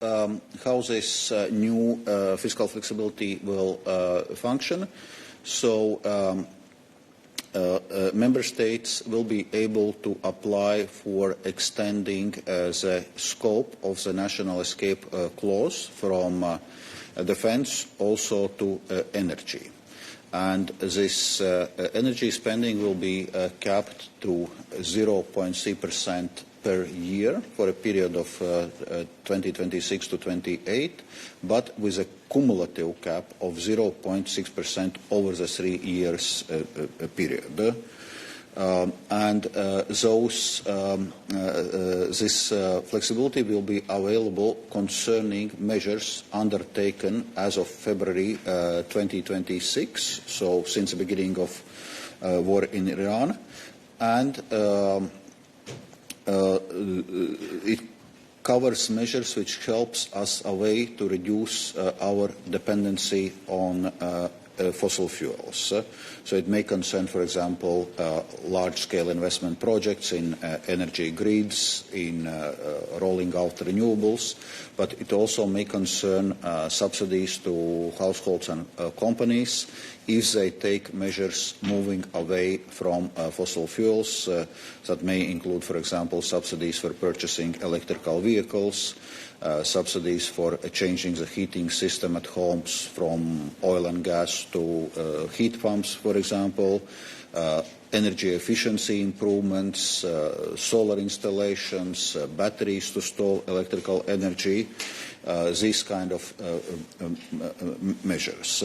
how this new fiscal flexibility will function. So member states will be able to apply for extending the scope of the national escape clause from defence also to energy. And this energy spending will be capped to 0.3% per year for a period of 2026 to 28, but with a cumulative cap of 0.6% over the 3 years period. This flexibility will be available concerning measures undertaken as of February 2026, so since the beginning of war in Iran, and it covers measures which helps us a way to reduce our dependency on fossil fuels. So it may concern, for example, large-scale investment projects in energy grids, in rolling out renewables, but it also may concern subsidies to households and companies if they take measures moving away from fossil fuels. That may include, for example, subsidies for purchasing electrical vehicles, subsidies for changing the heating system at homes from oil and gas to heat pumps, for example, energy efficiency improvements, solar installations, batteries to store electrical energy, these kind of measures.